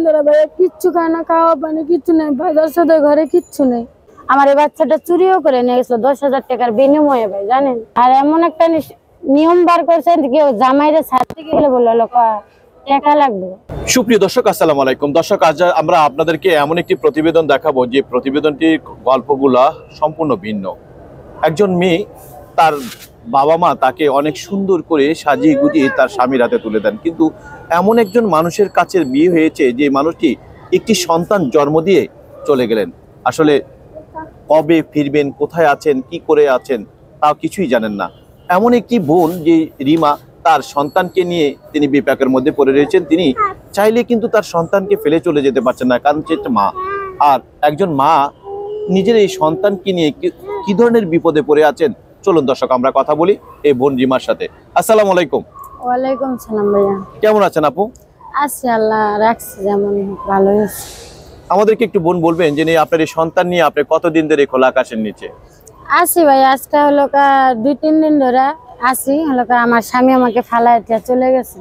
ধরে ভাইয়া কিচ্ছু খায় না, খাওয়া পানি কিচ্ছু নেই, বাজার সাথে ঘরে কিচ্ছু নেই। আমার এই বাচ্চাটা চুরিও করে নিয়ে গেছিল 10,000 টাকার বিনিময়ে ভাই, জানেন। আর এমন একটা নিয়ম বার করছেন, কেউ জামাইরে ছাড়তে গেলে বললো লোক টাকা লাগবে। সুপ্রিয় দর্শক, আসসালামু আলাইকুম। দর্শক, আজ আমরা আপনাদেরকে এমন একটি প্রতিবেদন দেখাবো যে প্রতিবেদনটির গল্পগুলা সম্পূর্ণ ভিন্ন। একজন মেয়ে, তার বাবা মা তাকে অনেক সুন্দর করে সাজিয়ে গুজিয়ে তার স্বামীর হাতে তুলে দেন, কিন্তু এমন একজন মানুষের কাছে বিয়ে হয়েছে যে মানুষটি একটি সন্তান জন্ম দিয়ে চলে গেলেন। আসলে কবে ফিরবেন, কোথায় আছেন, কি করে আছেন তাও কিছুই জানেন না। এমন একটি বোন যে রিমা, তার সন্তানকে নিয়ে তিনি বিপাকের মধ্যে পড়ে রয়েছেন। তিনি চাইলে কিন্তু তার সন্তানকে ফেলে চলে যেতে পারছেন না, কারণ সে একটা মা। আর একজন মা নিজের এই সন্তানকে নিয়ে কি ধরনের বিপদে পড়ে আছেন, চলুন দর্শক আমরা কথা বলি এই বোন রিমার সাথে। আসসালামু আলাইকুম। ওয়ালাইকুম সালাম ভাইয়া। কেমন আছেন আপু? আছি, আল্লাহ রাখছে যেমন, ভালো আছে। আমাদেরকে একটু বোন বলবেন যে আপনার এই সন্তান নিয়ে আপনি কতদিন ধরে খোলা আকাশের নিচে আছি ভাই? আজকে হলো 2-3 দিন ধরে আছি। হলো আমার স্বামী আমাকে ফালাই দিয়ে চলে গেছে।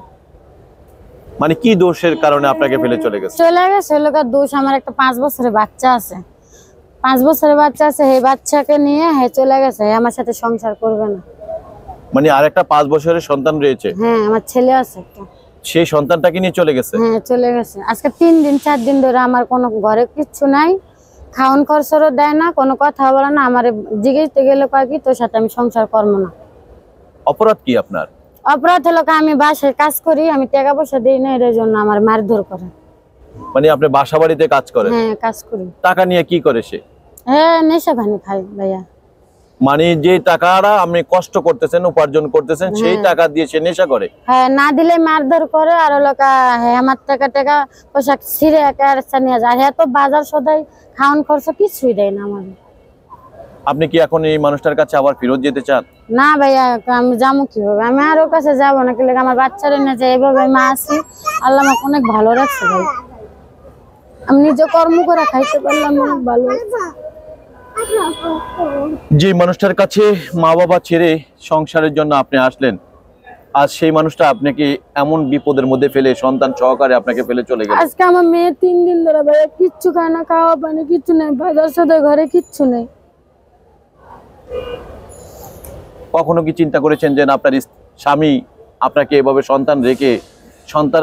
মানে কি দোষের কারণে আপনাকে ফেলে চলে গেছে? চলে গেছে হলো দোষ, আমার একটা 5 বছরের বাচ্চা আছে। 5 বছরের বাচ্চা আছে, এই বাচ্চাকে নিয়ে চলে গেছে, আমার সাথে সংসার করবে না। মানে আরেকটা 5 বছরের সন্তান রয়েছে? হ্যাঁ, আমার ছেলে আছে একটা। সেই সন্তানটাকে নিয়ে চলে গেছে? হ্যাঁ, চলে গেছে। আজকে 3-4 দিন ধরে আমার কোনো ঘরে কিচ্ছু নাই, খাওয়ান খরচও দেয় না, কোনো কথা বলে না। আমার জিজ্ঞেসতে গেলে কয় কি, তোর সাথে আমি সংসার করবো না। অপরাধ কি আপনার? অপরাধ হলো আমি বাসায় কাজ করি, আমি টাকা পয়সা দিই না, এর জন্য আমার মারধর করে। মানে আপনি বাসা বাড়িতে কাজ করেন? হ্যাঁ, কাজ করি। টাকা নিয়ে কি করে সে? হ্যাঁ, নেশা পানি খাই ভাইয়া। মানে যে টাকাটা আপনি কষ্ট করতেছেন, উপার্জন করতেছেন, সেই টাকা দিয়ে সে নেশা করে? হ্যাঁ, না দিলে মারধর করে। আর হলো আমার টাকা পয়সা ছিঁড়ে একা নিয়ে যায়। হ্যাঁ, তো বাজার সদাই খাওয়ান খরচ কিছুই দেয় না আমার। আপনি কি এখন এই মানুষটার কাছে আবার ফেরত যেতে চান? না ভাইয়া, আমি যাবো কিভাবে? আমি আর ওর কাছে যাবো না, কি আমার বাচ্চারা নিয়ে যায়। এইভাবে মা আছি, আল্লাহ আমাকে অনেক ভালো রাখছে ভাই। আমি নিজে কর্ম করে খাইতে পারলাম, অনেক ভালো। যে মানুষটার কাছে মা বাবা ছেড়ে সংসারের জন্য আপনি আসলেন, আজ সেই মানুষটা আপনাকে এমন বিপদের মধ্যে ফেলে সন্তান সহকারে আপনাকে ফেলে চলে গেল। আজকে আমার মেয়ে 3 দিন ধরে ভাইয়া কিচ্ছু খায় না, খাওয়া পানি কিচ্ছু নেই, বাজার সাথে ঘরে কিচ্ছু নেই। কখনো কি চিন্তা করেছেন যে আপনার স্বামী আপনাকে এভাবে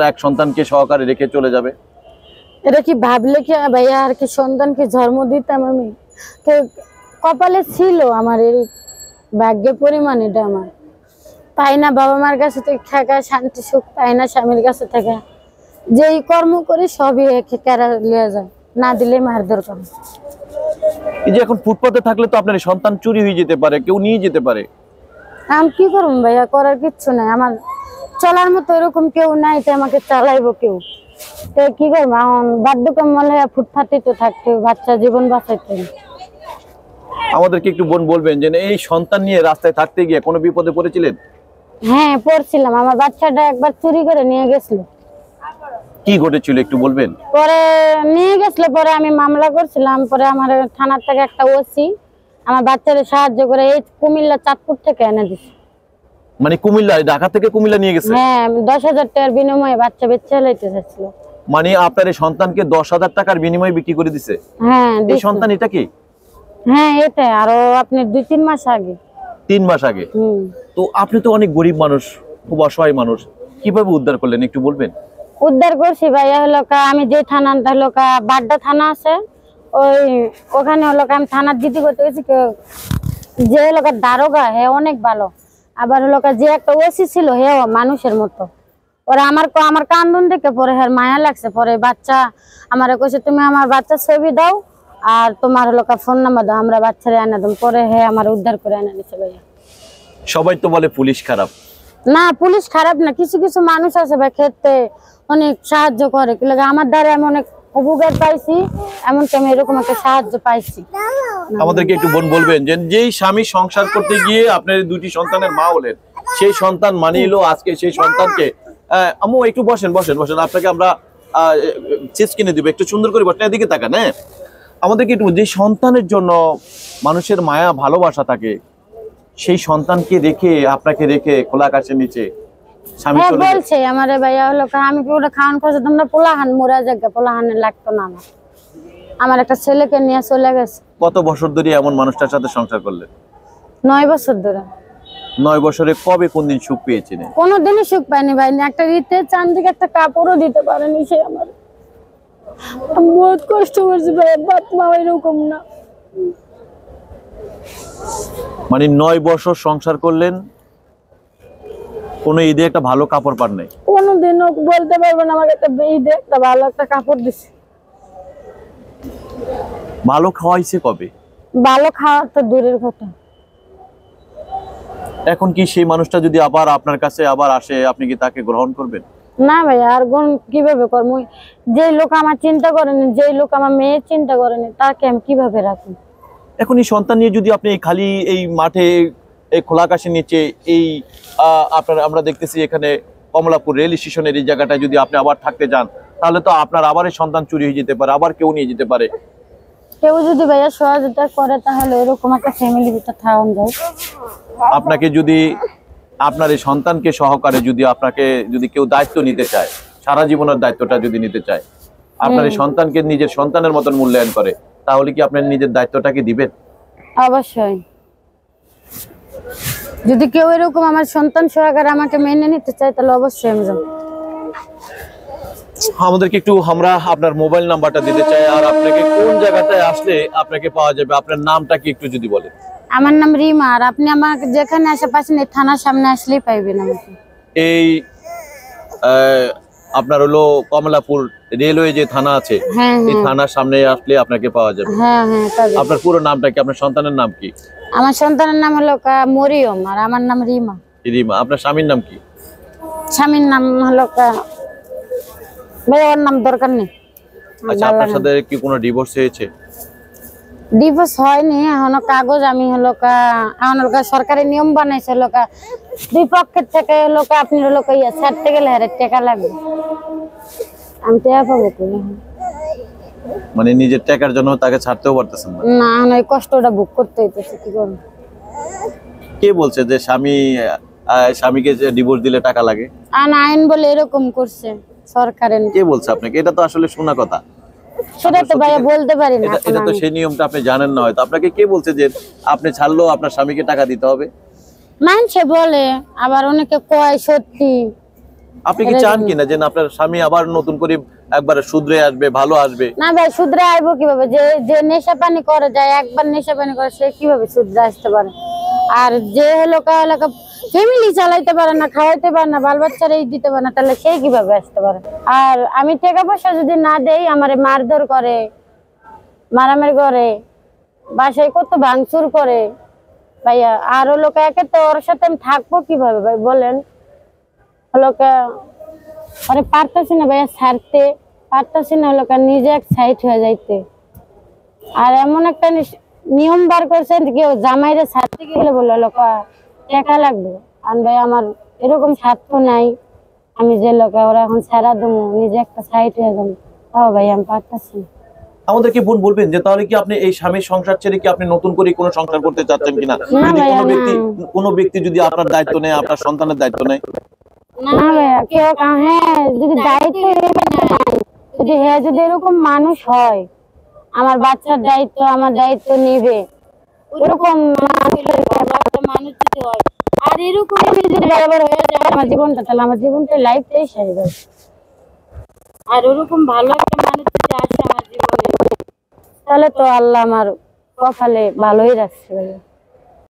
এক সন্তানকে সহকারে রেখে চলে যাবে? এটা কি ভাবলে কি ভাইয়া আর কি সন্তানকে জন্ম দিতাম আমি? কপালে ছিল আমার, এই ভাগ্যের পরিমাণ এটা আমার। পাই না বাবা মার কাছে থেকে থাকা শান্তি সুখ, পাই না স্বামীর কাছে থেকে। যেই কর্ম করি সবই কেড়ে লিয়ে যায়, না দিলে মারধর করে। এই যে এখন ফুটপাতে থাকলে তো আপনার সন্তান চুরি হয়ে যেতে পারে, কেউ নিয়ে যেতে পারে। আমি কি করবো ভাইয়া? করার কিচ্ছু নাই, আমার চলার মতো এরকম কেউ নাই যে আমাকে চালাইবো কেউ। তো কি করবো এখন? বাধ্যকম হলে ফুটপাতে তো থাকতে, বাচ্চা জীবন বাঁচাইতে। আমাদেরকে একটু বোন বলবেন যে এই সন্তান নিয়ে রাস্তায় থাকতে গিয়ে কোনো বিপদে পড়েছিলেন? হ্যাঁ, পড়ছিলাম। আমার বাচ্চাটা একবার চুরি করে নিয়ে গেছিল। কি ঘটেছিল একটু বলবেন? পরে নিয়ে গেছিল, পরে আমি মামলা করছিলাম। পরে আমার থানার থেকে একটা ওসি আমার বাচ্চাদের সাহায্য করে এই কুমিল্লা চাঁদপুর থেকে এনে দিছে। মানে কুমিল্লা, ঢাকা থেকে কুমিল্লা নিয়ে গেছে? হ্যাঁ, 10,000 টাকার বিনিময়ে বাচ্চা বেচে লাইতে চাইছিল। মানে আপনার এই সন্তানকে 10,000 টাকার বিনিময়ে বিক্রি করে দিছে? হ্যাঁ। এই সন্তান এটা কি? হ্যাঁ, এটা আরো আপনি 2-3 মাস আগে। 3 মাস আগে? তো আপনি তো অনেক গরিব মানুষ, খুব অসহায় মানুষ, কিভাবে উদ্ধার করলেন একটু বলবেন? উদ্ধার করছি ভাইয়া হলো আমি যে থানাটা হলো বাড্ডা থানা আছে, ওখানে হলো আমি থানার দিদি করতে গেছি। যে হলো দারোগা, হ্যাঁ অনেক ভালো। আবার হলো যে একটা ওসি ছিল, হ্যাঁ মানুষের মতো। ওরা আমার কান্দন দেখে পরে হ্যাঁ মায়া লাগছে। পরে বাচ্চা আমার কইছে, তুমি আমার বাচ্চার ছবি দাও আর তোমার হলো ফোন নাম্বার দাও, আমরা বাচ্চারা এনে দেব। পরে হ্যাঁ আমার উদ্ধার করে এনে দিচ্ছে ভাইয়া। সবাই তো বলে পুলিশ খারাপ। না, পুলিশ খারাপ না। কিছু কিছু মানুষ আছে ভাই, ক্ষেত্রে অনেক সাহায্য করে। কি লাগে আমার দ্বারা আমি অনেক উপকার পাইছি, এমনকি আমি এরকম একটা সাহায্য পাইছি। আমাদেরকে একটু বোন বলবেন যে যেই স্বামী সংসার করতে গিয়ে আপনার 2টি সন্তানের মা হলেন, সেই সন্তান মানিলো আজকে সেই সন্তানকে আম্মু একটু বসেন বসেন বসেন, আপনাকে আমরা চিপস কিনে দিব, একটু সুন্দর করে বসেন, এদিকে তাকান। হ্যাঁ, আমাদেরকে একটু, যে সন্তানের জন্য মানুষের মায়া ভালোবাসা থাকে, সেই সন্তানকে রেখে আপনাকে রেখে খোলা আকাশের নিচে স্বামী হ্যাঁ চলে গেছে? বলছে আমারে ভাইয়া হলো আমি কি ওটা খাওয়ান খাওয়া তোমরা পোলাহান মোরা জায়গা পোলাহানে লাগতো না আমার একটা ছেলেকে নিয়ে চলে গেছে। কত বছর ধরে এমন মানুষটার সাথে সংসার করলেন? 9 বছর ধরে। 9 বছরে কবে কোন দিন সুখ পেয়েছিলেন? কোনোদিনই সুখ পাইনি ভাই, একটা রীতে চান্দিকে একটা কাপড়ও দিতে পারেনি সে আমার। আমি বহুত কষ্ট করছি ভাই, বাপ মা এরকম না। মানে 9 বছর সংসার করলেন, কোনো ঈদে একটা ভালো কাপড় পান নাই? কোনোদিনও বলতে পারবো না আমাকে একটা ঈদে একটা ভালো একটা কাপড় দিছে। ভালো খাওয়াইছে কবে? ভালো খাওয়া তো দূরের কথা। এখন কি সেই মানুষটা যদি আবার আপনার কাছে আবার আসে, আপনি কি তাকে গ্রহণ করবেন? না ভাই, আর গুণ কিভাবে করবো? যে লোক আমার চিন্তা করেনি, যে লোক আমার মেয়ের চিন্তা করেনি, তাকে আমি কিভাবে রাখি? এখন এই সন্তান নিয়ে যদি আপনি খালি এই মাঠে এই খোলা আকাশের নিচে এই আপনার আমরা দেখতেছি এখানে কমলাপুর রেল স্টেশনের এই জায়গাটায় যদি আপনি আবার থাকতে যান, তাহলে তো আপনার আবার এই সন্তান চুরি হয়ে যেতে পারে, আবার কেউ নিয়ে যেতে পারে। কেউ যদি ভাইয়া সহযোগিতা করে তাহলে এরকম একটা ফ্যামিলি ভিতর থাকুন যায়। আপনাকে যদি আপনার এই সন্তানকে সহকারে যদি আপনাকে যদি কেউ দায়িত্ব নিতে চায়, সারা জীবনের দায়িত্বটা যদি নিতে চায়, আপনার এই সন্তানকে নিজের সন্তানের মতন মূল্যায়ন করে, তাহলে কি আপনার নিজের দায়িত্বটাকে দিবেন? অবশ্যই। যদি কেউ এরকম আমার সন্তান সহকারে আমাকে মেনে নিতে চায় তাহলে অবশ্যই আমি যাবো। আমাদেরকে একটু আমরা আপনার মোবাইল নাম্বারটা দিতে চাই, আর আপনাকে কোন জায়গাটায় আসলে আপনাকে পাওয়া যাবে, আপনার নামটা কি একটু যদি বলেন। আমার নাম রিমা, আর আপনি আমাকে যেখানে আশেপাশে নেই থানার সামনে আসলেই পাইবেন আমাকে। এই আপনার হলো কমলাপুর রেলওয়ে যে থানা আছে, হ্যাঁ এই হ্যাঁ থানার সামনে আসলে আপনাকে পাওয়া যাবে। হ্যাঁ হ্যাঁ পাবেন। আপনার পুরো নামটা কি, আপনার সন্তানের নাম কি? আমার সন্তানের নাম হলো মরিয়ম, আর আমার নাম রিমা। রিমা। আপনার স্বামীর নাম কি? স্বামীর নাম হলো ভাই ওর নাম দরকার নেই। আচ্ছা, আপনার সাথে কি কোনো ডিভোর্স হয়েছে? ডিভোর্স হয়নি এখনো, কাগজ আমি এখন সরকারি নিয়ম বানাইছে দুই পক্ষের থেকে আপনি ছাড়তে গেলে টাকা লাগবে। আমি টাকা পাবো কি? মানে নিজের টাকার জন্য তাকে ছাড়তেও পারতেছেন না? না, এখন ওই কষ্টটা বুক করতে হইতেছে, কি করবো? কে বলছে যে স্বামীকে যে ডিভোর্স দিলে টাকা লাগে? আইন বলে এরকম করছে সরকারের। কে বলছে আপনাকে? এটা তো আসলে শোনা কথা। সেটা তো ভাইয়া বলতে পারি না। এটা তো সেই নিয়মটা আপনি জানেন না হয়তো। আপনাকে কে বলছে যে আপনি ছাড়লেও আপনার স্বামীকে টাকা দিতে হবে? মানুষে বলে, আবার অনেকে কয় সত্যি। আপনি কি চান কিনা যে আপনার স্বামী আবার নতুন করে একবার শুধরে আসবে, ভালো আসবে? না ভাই, শুধরে আসবো কিভাবে? যে নেশা পানি করে যায়, একবার নেশা পানি করে, সে কিভাবে শুধরে আসতে পারে? আর যে ফ্যামিলি চালাইতে পারে না, খাওয়াইতে পারে না, বাল বাচ্চারা দিতে পারে না, তাহলে সে কিভাবে আসতে পারে? আর আমি টাকা পয়সা যদি না দেই আমারে মারধর করে, মারামারি করে, বাসায় কত ভাঙচুর করে ভাইয়া। আর একে তো ওর সাথে আমি থাকবো কিভাবে ভাই বলেন? আরে পারতাছি না ভাইয়া ছাড়তে, পারতাছি না নিজে এক সাইড হয়ে যাইতে। আর এমন একটা নিয়ম বার করছেন কেউ জামাইরে ছাড়তে গেলে বললো টাকা লাগবে। আর ভাই আমার এরকম স্বার্থ নাই, আমি যে ওরা এখন ছাড়া দেবো, নিজে একটা সাইড হয়ে যাবো, তাও ভাই আমি পারতাছি না। আমাদেরকে বোন বলবেন যে তাহলে কি আপনি এই স্বামীর সংসার ছেড়ে কি আপনি নতুন করে কোনো সংসার করতে চাচ্ছেন কিনা? যদি কোনো ব্যক্তি যদি আপনার দায়িত্ব নেয়, আপনার সন্তানের দায়িত্ব নেয়? না ভাইয়া, কেউ হ্যাঁ যদি দায়িত্ব যদি এরকম মানুষ হয়, আমার বাচ্চার দায়িত্ব আমার দায়িত্ব নিবে, এরকম মানুষ যদি হয়, আর এরকম যদি বরাবর হয়ে যায় আমার জীবনটা, তাহলে আমার জীবনটা লাইফটাই শেষ হবে। আর ওরকম ভালো একটা মানুষ যদি আসে আমার জীবনে, তাহলে তো আল্লাহ আমার কপালে ভালোই রাখছে ভাইয়া।